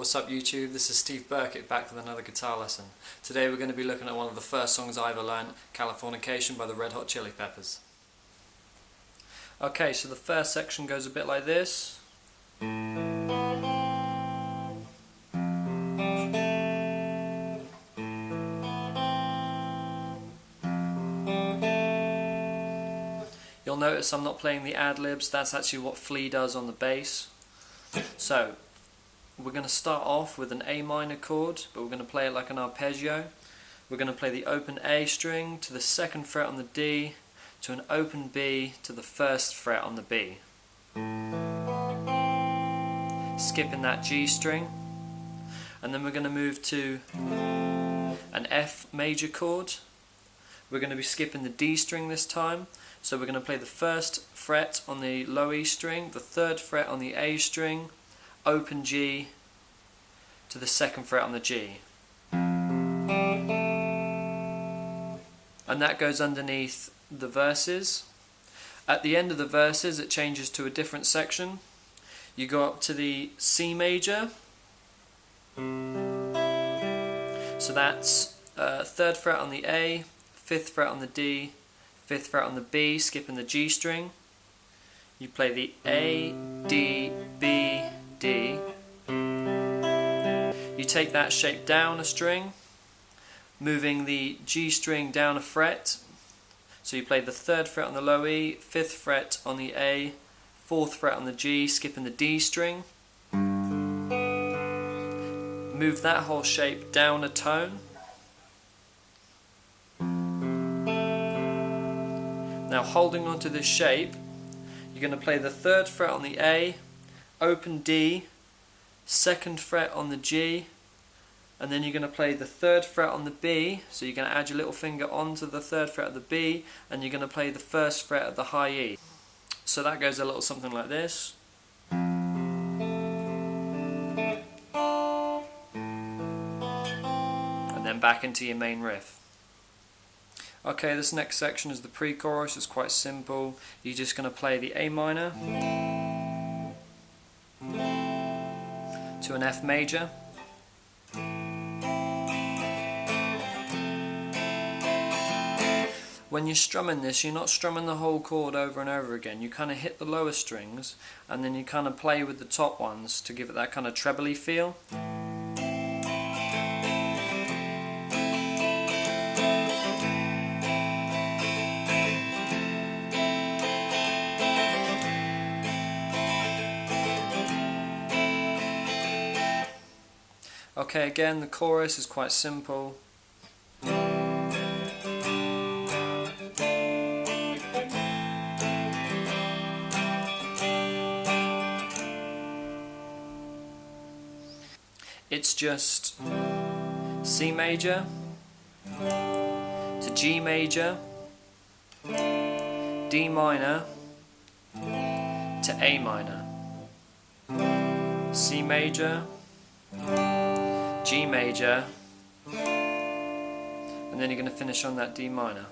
what's up YouTube? This is Steve Burkett back with another guitar lesson. Today we're going to be looking at one of the first songs I ever learned, Californication by the Red Hot Chili Peppers. Okay, so the first section goes a bit like this. You'll notice I'm not playing the ad-libs, that's actually what Flea does on the bass. So, we're going to start off with an A minor chord, but we're going to play it like an arpeggio. We're going to play the open A string to the second fret on the D, to an open B to the first fret on the B. Skipping that G string. And then we're going to move to an F major chord. We're going to be skipping the D string this time. So we're going to play the first fret on the low E string, the third fret on the A string, open G to the second fret on the G. And that goes underneath the verses. At the end of the verses it changes to a different section. You go up to the C major. So that's third fret on the A, fifth fret on the D, fifth fret on the B, skipping the G string. You play the A, D, B, D. You take that shape down a string, moving the G string down a fret. So you play the third fret on the low E, fifth fret on the A, fourth fret on the G, skipping the D string. Move that whole shape down a tone. Now holding onto this shape, you're going to play the third fret on the A, open D, second fret on the G, and then you're going to play the third fret on the B, so you're going to add your little finger onto the third fret of the B, and you're going to play the first fret of the high E. So that goes a little something like this. And then back into your main riff. Okay, this next section is the pre-chorus. It's quite simple. You're just going to play the A minor to an F major. When you're strumming this, you're not strumming the whole chord over and over again. You kind of hit the lower strings and then you kind of play with the top ones to give it that kind of trebly feel. Okay, again, the chorus is quite simple. It's just C major to G major, D minor to A minor, C major, G major, and then you're going to finish on that D minor.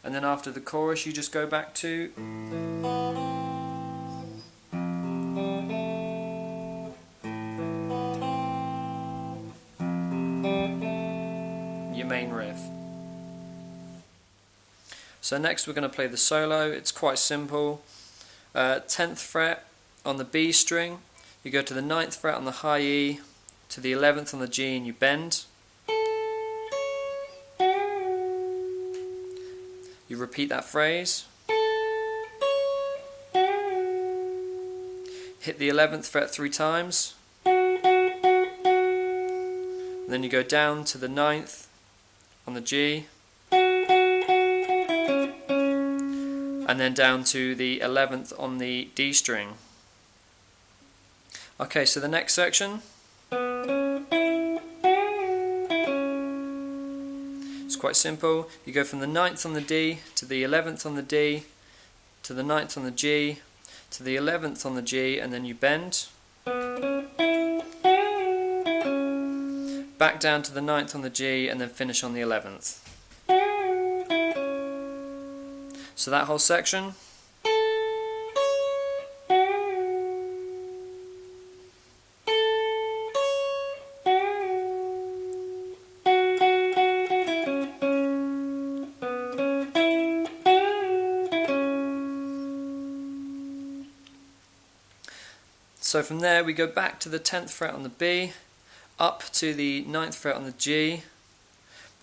And then after the chorus you just go back to your main riff. So next we're going to play the solo. It's quite simple. 10th fret on the B string. You go to the 9th fret on the high E, to the 11th on the G, and you bend. You repeat that phrase. Hit the 11th fret 3 times. And then you go down to the 9th on the G. And then down to the 11th on the D string. Okay, so the next section is quite simple. You go from the 9th on the D to the 11th on the D to the 9th on the G to the 11th on the G, and then you bend. Back down to the 9th on the G and then finish on the 11th. So that whole section. So from there we go back to the 10th fret on the B, up to the 9th fret on the G.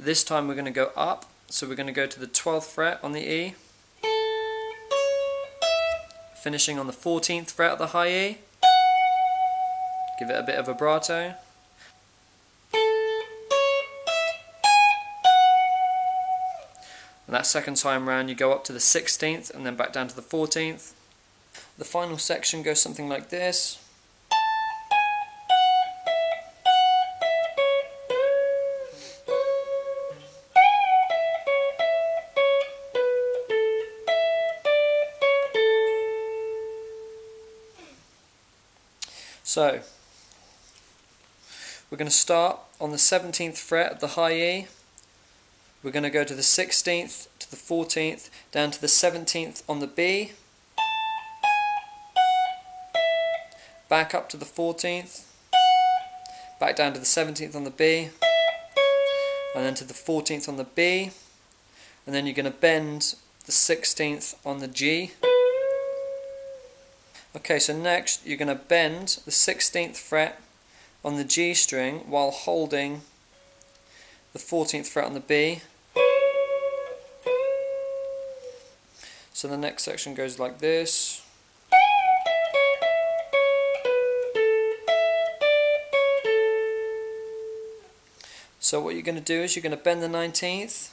This time we're going to go up, so we're going to go to the 12th fret on the E, finishing on the 14th fret of the high E. Give it a bit of vibrato. And that second time round you go up to the 16th and then back down to the 14th. The final section goes something like this. So, we're going to start on the 17th fret of the high E. We're going to go to the 16th, to the 14th, down to the 17th on the B, back up to the 14th, back down to the 17th on the B, and then to the 14th on the B, and then you're going to bend the 16th on the G. Okay, so next you're going to bend the 16th fret on the G string while holding the 14th fret on the B. So the next section goes like this. So what you're going to do is you're going to bend the 19th,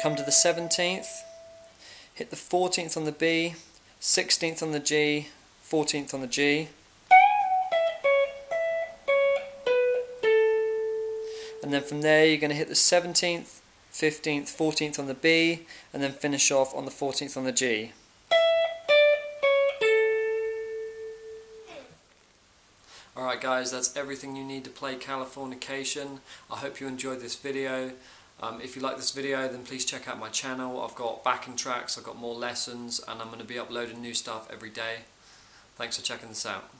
come to the 17th, hit the 14th on the B, 16th on the G, 14th on the G. And then from there you're going to hit the 17th, 15th, 14th on the B, and then finish off on the 14th on the G. Alright guys, that's everything you need to play Californication. I hope you enjoyed this video. If you like this video, then please check out my channel. I've got backing tracks, I've got more lessons, and I'm going to be uploading new stuff every day. Thanks for checking this out.